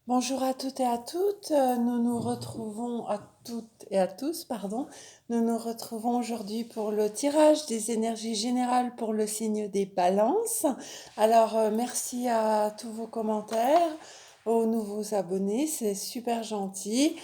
Bonjour à toutes et à toutes. Nous nous retrouvons à toutes et à tous, pardon. Nous nous retrouvons aujourd'hui pour le tirage des énergies générales pour le signe des balances. Alors, merci à tous vos commentaires, aux nouveaux abonnés, c'est super gentil.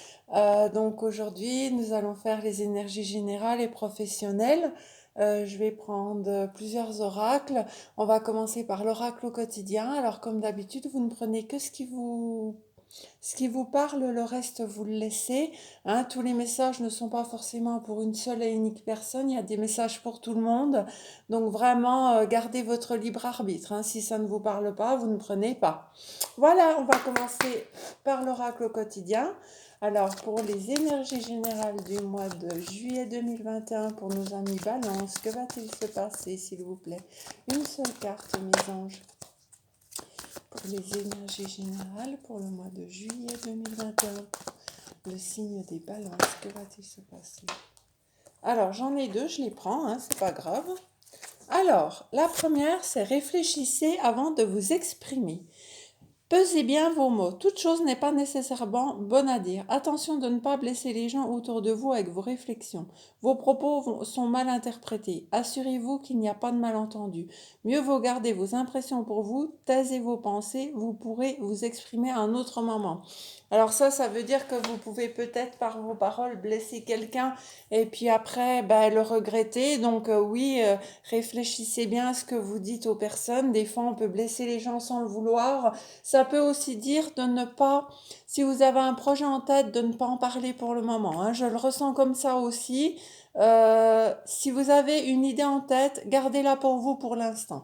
Donc aujourd'hui, nous allons faire les énergies générales et professionnelles. Je vais prendre plusieurs oracles. On va commencer par l'oracle au quotidien. Alors, comme d'habitude, vous ne prenez que ce qui vous parle, le reste, vous le laissez. Hein. Tous les messages ne sont pas forcément pour une seule et unique personne. Il y a des messages pour tout le monde. Donc vraiment, gardez votre libre arbitre. Hein. Si ça ne vous parle pas, vous ne prenez pas. Voilà, on va commencer par l'oracle au quotidien. Alors, pour les énergies générales du mois de juillet 2021, pour nos amis Balance, que va-t-il se passer, s'il vous plaît? Une seule carte, mes anges. Pour les énergies générales pour le mois de juillet 2021, le signe des balances, que va-t-il se passer? Alors, j'en ai deux, je les prends, hein, c'est pas grave. Alors, la première, c'est réfléchissez avant de vous exprimer. Pesez bien vos mots. Toute chose n'est pas nécessairement bonne à dire. Attention de ne pas blesser les gens autour de vous avec vos réflexions. Vos propos sont mal interprétés. Assurez-vous qu'il n'y a pas de malentendu. Mieux vaut garder vos impressions pour vous. Taisez vos pensées. Vous pourrez vous exprimer à un autre moment. Alors ça veut dire que vous pouvez peut-être par vos paroles blesser quelqu'un et puis après le regretter. Donc oui, réfléchissez bien à ce que vous dites aux personnes. Des fois on peut blesser les gens sans le vouloir. Ça peut aussi dire de ne pas, si vous avez un projet en tête, de ne pas en parler pour le moment. Hein. Je le ressens comme ça aussi. Si vous avez une idée en tête, gardez-la pour vous pour l'instant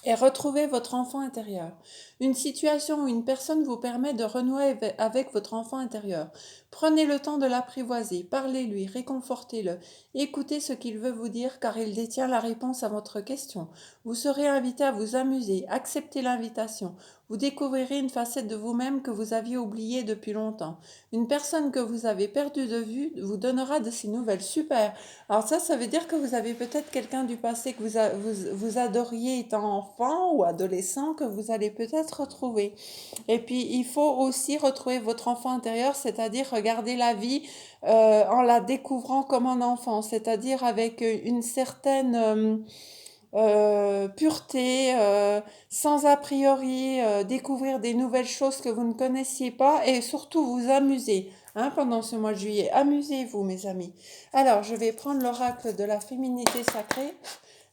et retrouvez votre enfant intérieur. Une situation ou une personne vous permet de renouer avec votre enfant intérieur. Prenez le temps de l'apprivoiser, parlez-lui, réconfortez-le, écoutez ce qu'il veut vous dire car il détient la réponse à votre question. Vous serez invité à vous amuser, acceptez l'invitation. Vous découvrirez une facette de vous-même que vous aviez oubliée depuis longtemps. Une personne que vous avez perdue de vue vous donnera de ces nouvelles. Super. Alors ça veut dire que vous avez peut-être quelqu'un du passé que vous adoriez étant enfant ou adolescent que vous allez peut-être retrouver. Et puis il faut aussi retrouver votre enfant intérieur, c'est-à-dire regarder la vie en la découvrant comme un enfant, c'est-à-dire avec une certaine pureté, sans a priori, découvrir des nouvelles choses que vous ne connaissiez pas et surtout vous amuser. Hein, pendant ce mois de juillet, amusez-vous mes amis. Alors je vais prendre l'oracle de la féminité sacrée,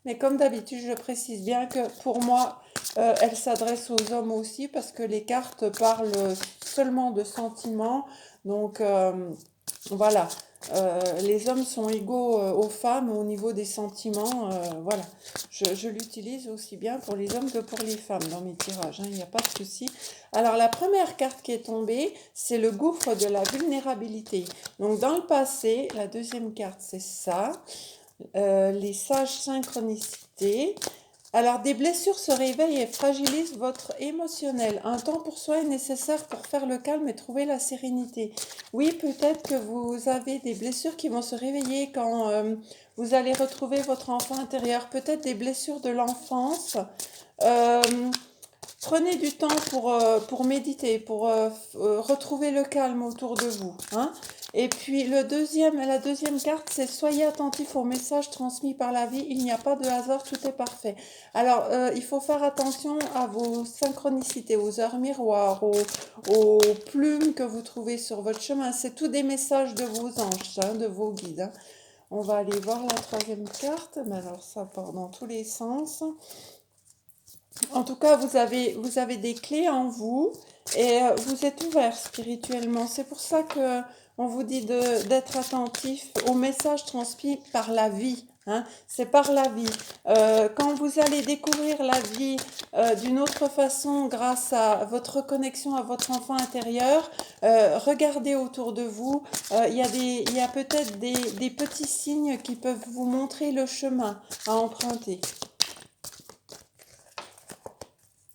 mais comme d'habitude je précise bien que pour moi elle s'adresse aux hommes aussi parce que les cartes parlent seulement de sentiments. Donc voilà, les hommes sont égaux aux femmes au niveau des sentiments. Voilà, je l'utilise aussi bien pour les hommes que pour les femmes dans mes tirages, hein, il n'y a pas de souci. Alors la première carte qui est tombée, c'est le gouffre de la vulnérabilité. Donc dans le passé, la deuxième carte c'est ça, les sages synchronicités. Alors, des blessures se réveillent et fragilisent votre émotionnel. Un temps pour soi est nécessaire pour faire le calme et trouver la sérénité. Oui, peut-être que vous avez des blessures qui vont se réveiller quand vous allez retrouver votre enfant intérieur. Peut-être des blessures de l'enfance. Euh, Prenez du temps pour méditer, pour retrouver le calme autour de vous. Hein. Et puis la deuxième carte, c'est soyez attentif aux messages transmis par la vie. Il n'y a pas de hasard, tout est parfait. Alors, il faut faire attention à vos synchronicités, aux heures miroirs, aux plumes que vous trouvez sur votre chemin. C'est tous des messages de vos anges, hein, de vos guides. Hein. On va aller voir la troisième carte, mais alors ça part dans tous les sens. En tout cas, vous avez des clés en vous et vous êtes ouvert spirituellement. C'est pour ça que on vous dit d'être attentif aux messages transmis par la vie. Hein. C'est par la vie. Quand vous allez découvrir la vie d'une autre façon grâce à votre connexion à votre enfant intérieur, regardez autour de vous. Il y a peut-être des petits signes qui peuvent vous montrer le chemin à emprunter.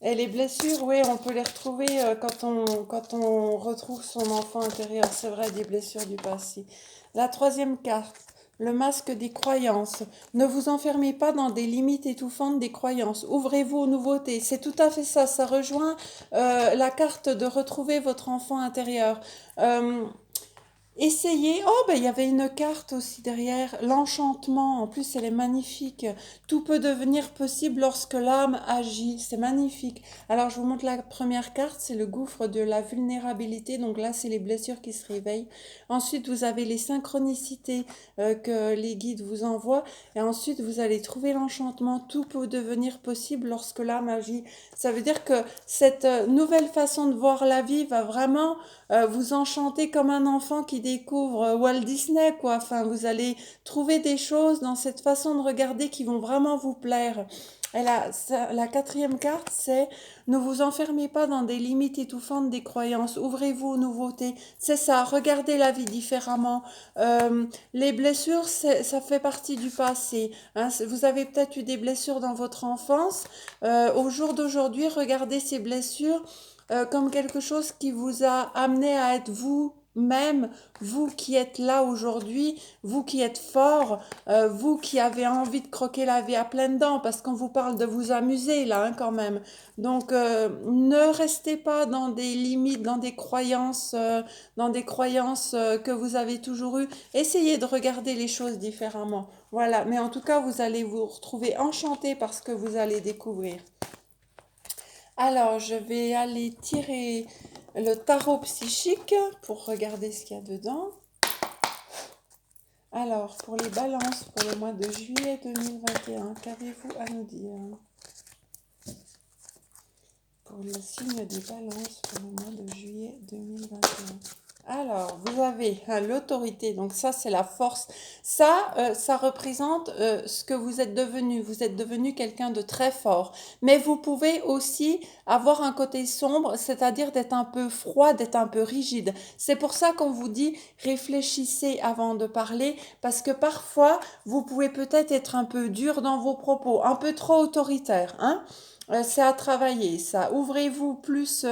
Et les blessures, oui, on peut les retrouver quand on retrouve son enfant intérieur. C'est vrai, des blessures du passé. La troisième carte, le masque des croyances. Ne vous enfermez pas dans des limites étouffantes des croyances. Ouvrez-vous aux nouveautés. C'est tout à fait ça. Ça rejoint la carte de retrouver votre enfant intérieur. Euh, Essayez. Oh, ben il y avait une carte aussi derrière. L'enchantement. En plus, elle est magnifique. Tout peut devenir possible lorsque l'âme agit. C'est magnifique. Alors, je vous montre la première carte. C'est le gouffre de la vulnérabilité. Donc là, c'est les blessures qui se réveillent. Ensuite, vous avez les synchronicités que les guides vous envoient. Et ensuite, vous allez trouver l'enchantement. Tout peut devenir possible lorsque l'âme agit. Ça veut dire que cette nouvelle façon de voir la vie va vraiment vous enchanter comme un enfant qui découvre Walt Disney, quoi. Enfin, vous allez trouver des choses dans cette façon de regarder qui vont vraiment vous plaire. Et la quatrième carte, c'est ne vous enfermez pas dans des limites étouffantes des croyances. Ouvrez-vous aux nouveautés. C'est ça, regardez la vie différemment. Les blessures, ça fait partie du passé. Hein. Vous avez peut-être eu des blessures dans votre enfance. Au jour d'aujourd'hui, regardez ces blessures comme quelque chose qui vous a amené à être vous-même, vous qui êtes là aujourd'hui, vous qui êtes fort, vous qui avez envie de croquer la vie à pleines dents, parce qu'on vous parle de vous amuser là hein, quand même. Donc ne restez pas dans des limites, dans des croyances que vous avez toujours eues. Essayez de regarder les choses différemment. Voilà, mais en tout cas, vous allez vous retrouver enchanté par ce que vous allez découvrir. Alors, je vais aller tirer le tarot psychique pour regarder ce qu'il y a dedans. Alors, pour les balances pour le mois de juillet 2021, qu'avez-vous à nous dire? Pour le signe des balances pour le mois de juillet 2021. Alors, vous avez l'autorité, donc ça c'est la force. Ça représente ce que vous êtes devenu. Vous êtes devenu quelqu'un de très fort. Mais vous pouvez aussi avoir un côté sombre, c'est-à-dire d'être un peu froid, d'être un peu rigide. C'est pour ça qu'on vous dit réfléchissez avant de parler, parce que parfois vous pouvez peut-être être un peu dur dans vos propos, un peu trop autoritaire, hein. C'est à travailler, ça. Ouvrez-vous plus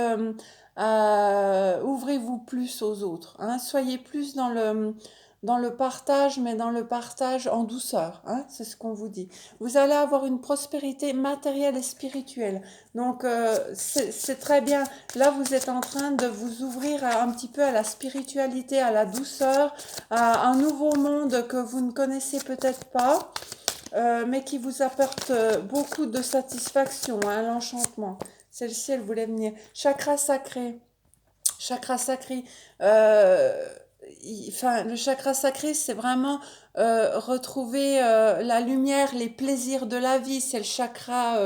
aux autres, hein. Soyez plus dans le partage, mais dans le partage en douceur, hein. C'est ce qu'on vous dit. Vous allez avoir une prospérité matérielle et spirituelle. Donc, c'est très bien. Là, vous êtes en train de vous ouvrir un petit peu à la spiritualité, à la douceur, à un nouveau monde que vous ne connaissez peut-être pas mais qui vous apporte beaucoup de satisfaction, hein, l'enchantement. Celle-ci, elle voulait venir. Chakra sacré. Chakra sacré. euh, Enfin, le chakra sacré, c'est vraiment retrouver la lumière, les plaisirs de la vie. C'est le chakra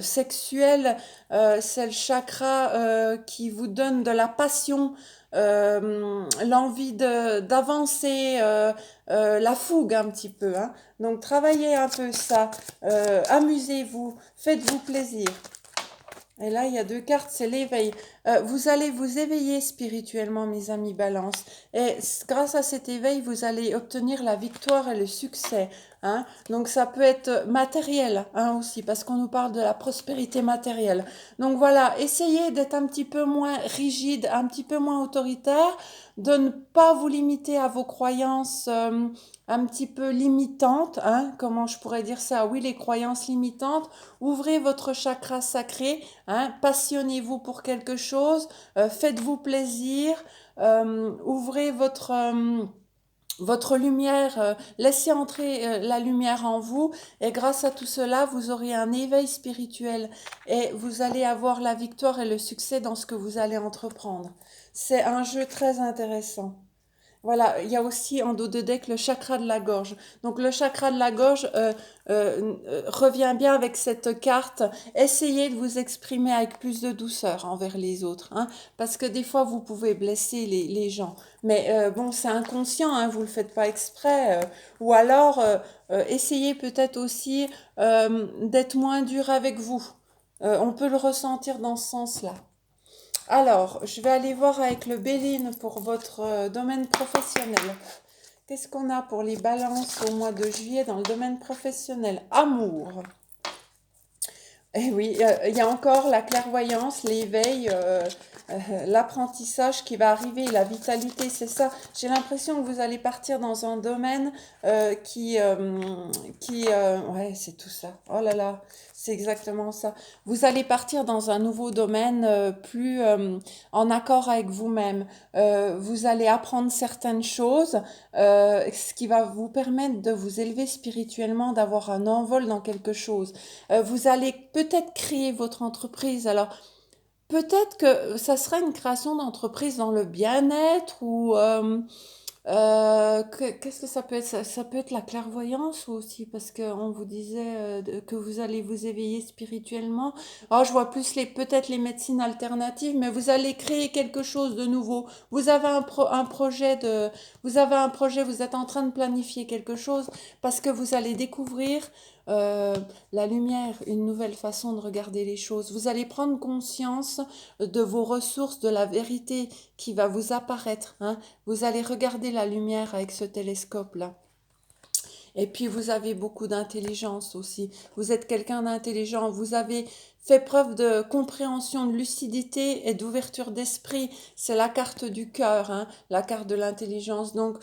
sexuel, c'est le chakra qui vous donne de la passion, l'envie d'avancer, la fougue un petit peu. Hein. Donc travaillez un peu ça, amusez-vous, faites-vous plaisir. Et là, il y a deux cartes, c'est l'éveil. Vous allez vous éveiller spirituellement, mes amis Balance. Et grâce à cet éveil, vous allez obtenir la victoire et le succès. Hein. Donc ça peut être matériel hein, aussi, parce qu'on nous parle de la prospérité matérielle. Donc voilà, essayez d'être un petit peu moins rigide, un petit peu moins autoritaire, de ne pas vous limiter à vos croyances un petit peu limitantes. Hein. Comment je pourrais dire ça? Oui, les croyances limitantes. Ouvrez votre chakra sacré. Hein, passionnez-vous pour quelque chose, faites-vous plaisir, ouvrez votre lumière, laissez entrer la lumière en vous et grâce à tout cela, vous aurez un éveil spirituel et vous allez avoir la victoire et le succès dans ce que vous allez entreprendre. C'est un jeu très intéressant. Voilà, il y a aussi en dos de deck le chakra de la gorge. Donc le chakra de la gorge revient bien avec cette carte. Essayez de vous exprimer avec plus de douceur envers les autres, hein, parce que des fois vous pouvez blesser les gens. Mais bon, c'est inconscient, hein, vous ne le faites pas exprès. Ou alors, essayez peut-être aussi d'être moins dur avec vous. On peut le ressentir dans ce sens-là. Alors, je vais aller voir avec le Béline pour votre domaine professionnel. Qu'est-ce qu'on a pour les balances au mois de juillet dans le domaine professionnel? Amour. Eh oui, il y a encore la clairvoyance, l'éveil, l'apprentissage qui va arriver, la vitalité, c'est ça. J'ai l'impression que vous allez partir dans un domaine ouais, c'est tout ça. Oh là là, c'est exactement ça. Vous allez partir dans un nouveau domaine plus en accord avec vous-même. Vous allez apprendre certaines choses, ce qui va vous permettre de vous élever spirituellement, d'avoir un envol dans quelque chose. Vous allez peut-être créer votre entreprise. Alors, peut-être que ça sera une création d'entreprise dans le bien-être ou qu'est-ce que ça peut être? Ça peut être la clairvoyance aussi, parce qu'on vous disait que vous allez vous éveiller spirituellement. Oh, je vois plus peut-être les médecines alternatives, mais vous allez créer quelque chose de nouveau. Un projet vous avez un projet, vous êtes en train de planifier quelque chose, parce que vous allez découvrir euh, la lumière, une nouvelle façon de regarder les choses. Vous allez prendre conscience de vos ressources, de la vérité qui va vous apparaître, hein. Vous allez regarder la lumière avec ce télescope-là. Et puis vous avez beaucoup d'intelligence aussi. Vous êtes quelqu'un d'intelligent. Vous avez fait preuve de compréhension, de lucidité et d'ouverture d'esprit. C'est la carte du cœur, hein, la carte de l'intelligence. Donc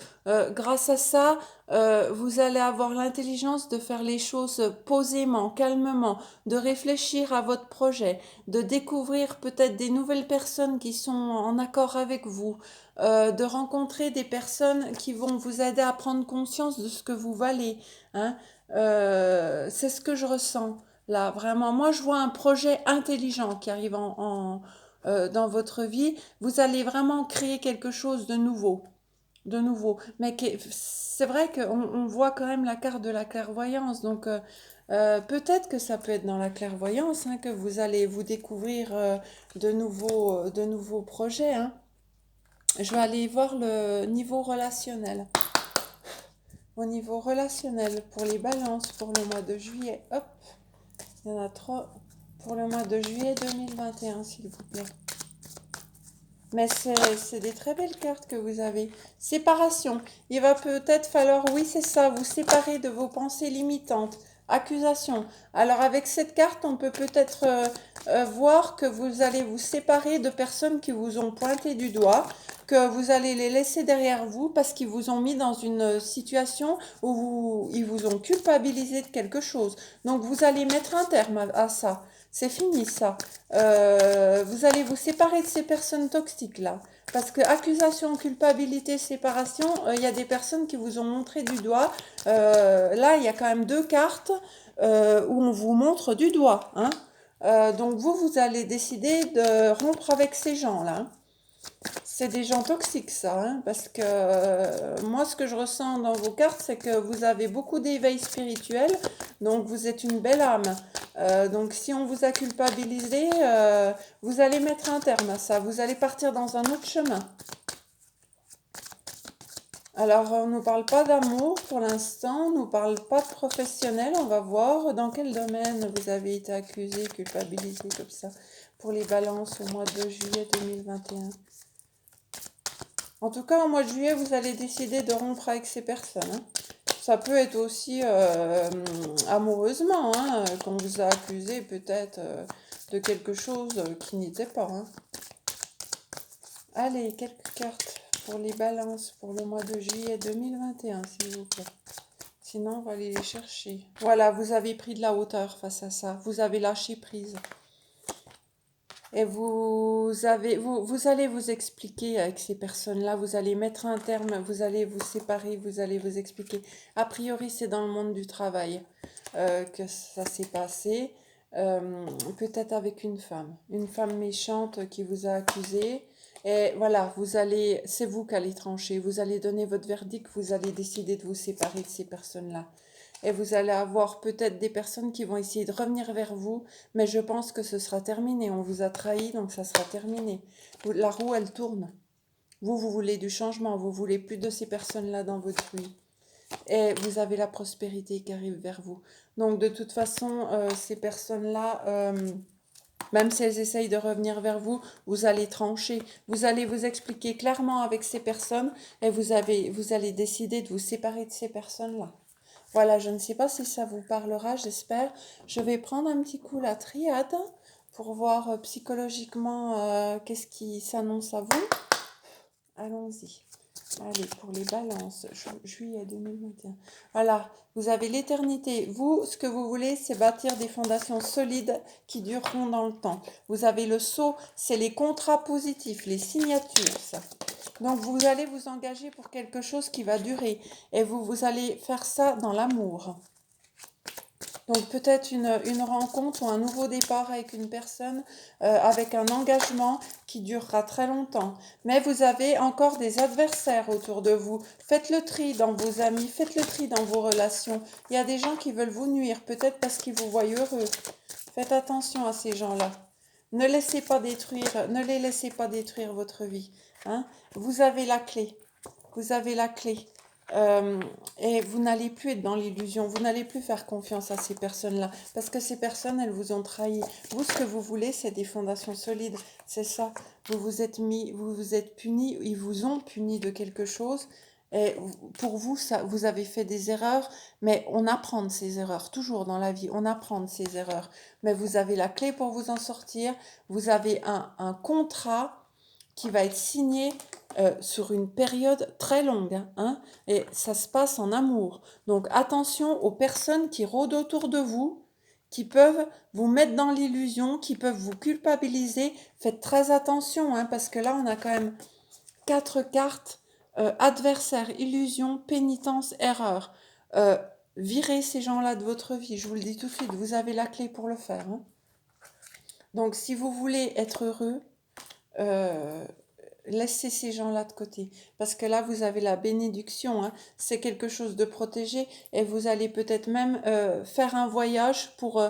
grâce à ça, vous allez avoir l'intelligence de faire les choses posément, calmement, de réfléchir à votre projet, de découvrir peut-être des nouvelles personnes qui sont en accord avec vous, de rencontrer des personnes qui vont vous aider à prendre conscience de ce que vous valez, hein. C'est ce que je ressens là, vraiment. Moi, je vois un projet intelligent qui arrive dans votre vie. Vous allez vraiment créer quelque chose de nouveau. Mais c'est vrai qu'on voit quand même la carte de la clairvoyance, donc peut-être que ça peut être dans la clairvoyance, hein, que vous allez vous découvrir de nouveaux projets, hein. Je vais aller voir le niveau relationnel. Au niveau relationnel, pour les balances, pour le mois de juillet, hop, il y en a trois. Pour le mois de juillet 2021, s'il vous plaît. Mais c'est des très belles cartes que vous avez. Séparation. Il va peut-être falloir, oui, c'est ça, vous séparer de vos pensées limitantes. Accusation. Alors avec cette carte, on peut peut-être voir que vous allez vous séparer de personnes qui vous ont pointé du doigt, que vous allez les laisser derrière vous parce qu'ils vous ont mis dans une situation où ils vous ont culpabilisé de quelque chose. Donc vous allez mettre un terme à ça. C'est fini ça. Vous allez vous séparer de ces personnes toxiques-là. Parce que accusation, culpabilité, séparation, il y a des personnes qui vous ont montré du doigt. Là, il y a quand même deux cartes où on vous montre du doigt, hein. Donc vous allez décider de rompre avec ces gens-là, hein. C'est des gens toxiques, ça, hein, parce que moi, ce que je ressens dans vos cartes, c'est que vous avez beaucoup d'éveil spirituel, donc vous êtes une belle âme. Donc si on vous a culpabilisé, vous allez mettre un terme à ça, vous allez partir dans un autre chemin. Alors, on ne nous parle pas d'amour pour l'instant, on ne nous parle pas de professionnel, on va voir dans quel domaine vous avez été accusé, culpabilisé comme ça, pour les balances au mois de juillet 2021. En tout cas, au mois de juillet, vous allez décider de rompre avec ces personnes, hein. Ça peut être aussi amoureusement, hein, qu'on vous a accusé peut-être de quelque chose qui n'était pas, hein. Allez, quelques cartes pour les balances pour le mois de juillet 2021, s'il vous plaît. Sinon, on va aller les chercher. Voilà, vous avez pris de la hauteur face à ça. Vous avez lâché prise. Et vous allez vous expliquer avec ces personnes-là, vous allez mettre un terme, vous allez vous séparer, vous allez vous expliquer. A priori, c'est dans le monde du travail que ça s'est passé. Peut-être avec une femme méchante qui vous a accusé. Et voilà, c'est vous qui allez trancher, vous allez donner votre verdict, vous allez décider de vous séparer de ces personnes-là. Et vous allez avoir peut-être des personnes qui vont essayer de revenir vers vous, mais je pense que ce sera terminé. On vous a trahi, donc ça sera terminé. La roue, elle tourne. Vous voulez du changement, vous voulez plus de ces personnes-là dans votre vie. Et vous avez la prospérité qui arrive vers vous. Donc de toute façon, ces personnes-là, même si elles essayent de revenir vers vous, vous allez trancher. Vous allez vous expliquer clairement avec ces personnes et vous allez décider de vous séparer de ces personnes-là. Voilà, je ne sais pas si ça vous parlera, j'espère. Je vais prendre un petit coup la triade pour voir psychologiquement qu'est-ce qui s'annonce à vous. Allons-y. Allez, pour les balances, juillet 2021. Voilà, vous avez l'éternité. Vous, ce que vous voulez, c'est bâtir des fondations solides qui dureront dans le temps. Vous avez le sceau, c'est les contrats positifs, les signatures, ça. Donc, vous allez vous engager pour quelque chose qui va durer. Et vous allez faire ça dans l'amour. Donc peut-être une rencontre ou un nouveau départ avec une personne avec un engagement qui durera très longtemps. Mais vous avez encore des adversaires autour de vous. Faites le tri dans vos amis, faites le tri dans vos relations. Il y a des gens qui veulent vous nuire, peut-être parce qu'ils vous voient heureux. Faites attention à ces gens-là. Ne laissez pas détruire, ne les laissez pas détruire votre vie. Hein. Vous avez la clé. Vous avez la clé. Et vous n'allez plus être dans l'illusion, vous n'allez plus faire confiance à ces personnes-là, parce que ces personnes, elles vous ont trahi. Vous, ce que vous voulez, c'est des fondations solides, c'est ça. Vous vous êtes mis, vous vous êtes punis, ils vous ont puni de quelque chose, et pour vous, ça, vous avez fait des erreurs, mais on apprend de ces erreurs, toujours dans la vie, on apprend de ces erreurs. Mais vous avez la clé pour vous en sortir, vous avez un contrat qui va être signé sur une période très longue, hein, et ça se passe en amour. Donc attention aux personnes qui rôdent autour de vous, qui peuvent vous mettre dans l'illusion, qui peuvent vous culpabiliser. Faites très attention, hein, parce que là, on a quand même 4 cartes. Adversaire, illusion, pénitence, erreur. Euh, Virez ces gens-là de votre vie, je vous le dis tout de suite, vous avez la clé pour le faire. Hein. Donc si vous voulez être heureux, euh, laissez ces gens-là de côté. Parce que là, vous avez la bénédiction. Hein. C'est quelque chose de protégé. Et vous allez peut-être même faire un voyage pour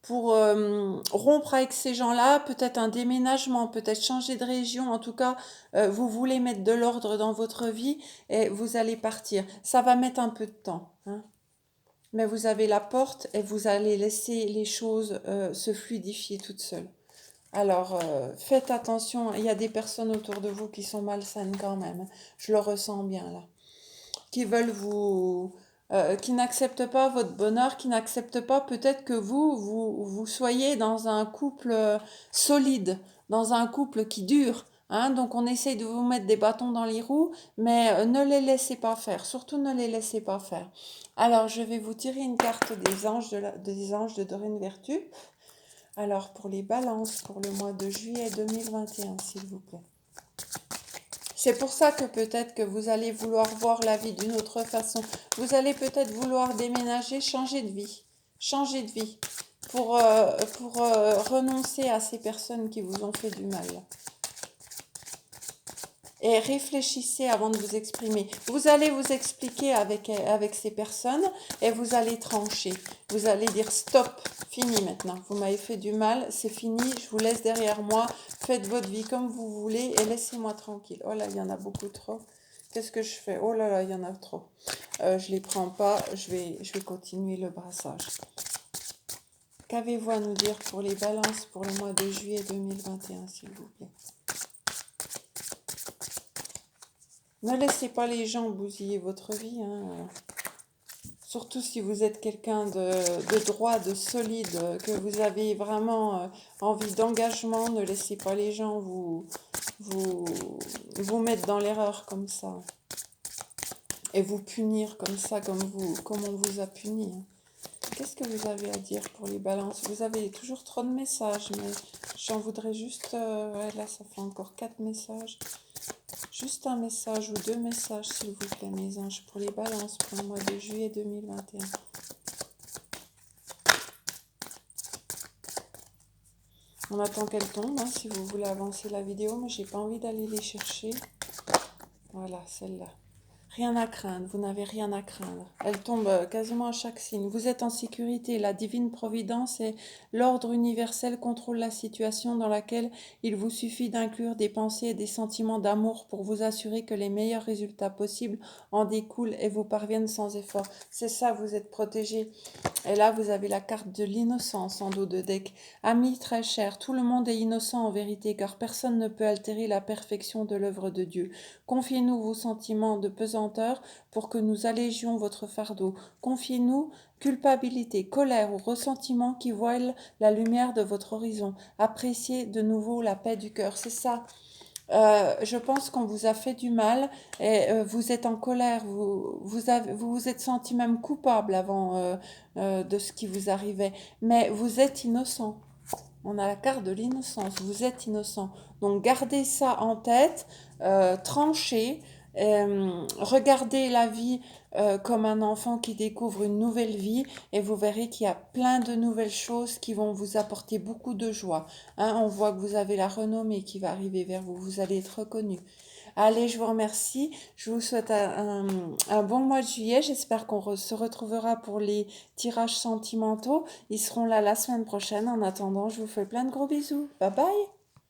rompre avec ces gens-là. Peut-être un déménagement, peut-être changer de région. En tout cas, vous voulez mettre de l'ordre dans votre vie et vous allez partir. Ça va mettre un peu de temps. Hein. Mais vous avez la porte et vous allez laisser les choses se fluidifier toutes seules. Alors, faites attention, il y a des personnes autour de vous qui sont malsaines quand même. Je le ressens bien là. Qui veulent qui n'acceptent pas votre bonheur, qui n'acceptent pas peut-être que vous soyez dans un couple solide, dans un couple qui dure. Hein, donc on essaye de vous mettre des bâtons dans les roues, mais ne les laissez pas faire. Surtout ne les laissez pas faire. Alors, je vais vous tirer une carte des anges des anges de Dorine Vertu. Alors, pour les balances, pour le mois de juillet 2021, s'il vous plaît. C'est pour ça que peut-être que vous allez vouloir voir la vie d'une autre façon. Vous allez peut-être vouloir déménager, changer de vie. Changer de vie pour renoncer à ces personnes qui vous ont fait du mal. Et réfléchissez avant de vous exprimer. Vous allez vous expliquer avec ces personnes et vous allez trancher. Vous allez dire stop, fini maintenant. Vous m'avez fait du mal, c'est fini, je vous laisse derrière moi. Faites votre vie comme vous voulez et laissez-moi tranquille. Oh là, il y en a beaucoup trop. Qu'est-ce que je fais? Oh là là, il y en a trop. Je les prends pas, je vais continuer le brassage. Qu'avez-vous à nous dire pour les balances pour le mois de juillet 2021, s'il vous plaît? Ne laissez pas les gens bousiller votre vie. Hein. Surtout si vous êtes quelqu'un de droit, de solide, que vous avez vraiment envie d'engagement. Ne laissez pas les gens vous mettre dans l'erreur comme ça. Et vous punir comme ça, comme on vous a puni. Hein. Qu'est-ce que vous avez à dire pour les balances? Vous avez toujours trop de messages, mais j'en voudrais juste... ouais, là, ça fait encore 4 messages. Juste un message ou 2 messages, s'il vous plaît, mes anges, pour les balances pour le mois de juillet 2021. On attend qu'elle tombe, hein, si vous voulez avancer la vidéo, mais j'ai pas envie d'aller les chercher. Voilà, celle-là. Rien à craindre, vous n'avez rien à craindre. Elle tombe quasiment à chaque signe. Vous êtes en sécurité, la divine providence et l'ordre universel contrôlent la situation dans laquelle il vous suffit d'inclure des pensées et des sentiments d'amour pour vous assurer que les meilleurs résultats possibles en découlent et vous parviennent sans effort. C'est ça, vous êtes protégé. Et là, vous avez la carte de l'innocence en dos de deck. Amis très chers, tout le monde est innocent en vérité, car personne ne peut altérer la perfection de l'œuvre de Dieu. Confiez-nous vos sentiments de pesant pesanteur pour que nous allégions votre fardeau. Confiez-nous culpabilité, colère ou ressentiment qui voilent la lumière de votre horizon. Appréciez de nouveau la paix du cœur. C'est ça. Je pense qu'on vous a fait du mal et vous êtes en colère, vous vous êtes senti même coupable avant de ce qui vous arrivait, mais vous êtes innocent. On a la carte de l'innocence, vous êtes innocent. Donc gardez ça en tête, tranchez, regardez la vie comme un enfant qui découvre une nouvelle vie et vous verrez qu'il y a plein de nouvelles choses qui vont vous apporter beaucoup de joie. Hein, on voit que vous avez la renommée qui va arriver vers vous, vous allez être reconnu. Allez, je vous remercie. Je vous souhaite un bon mois de juillet. J'espère qu'on se retrouvera pour les tirages sentimentaux. Ils seront là la semaine prochaine. En attendant, je vous fais plein de gros bisous. Bye bye.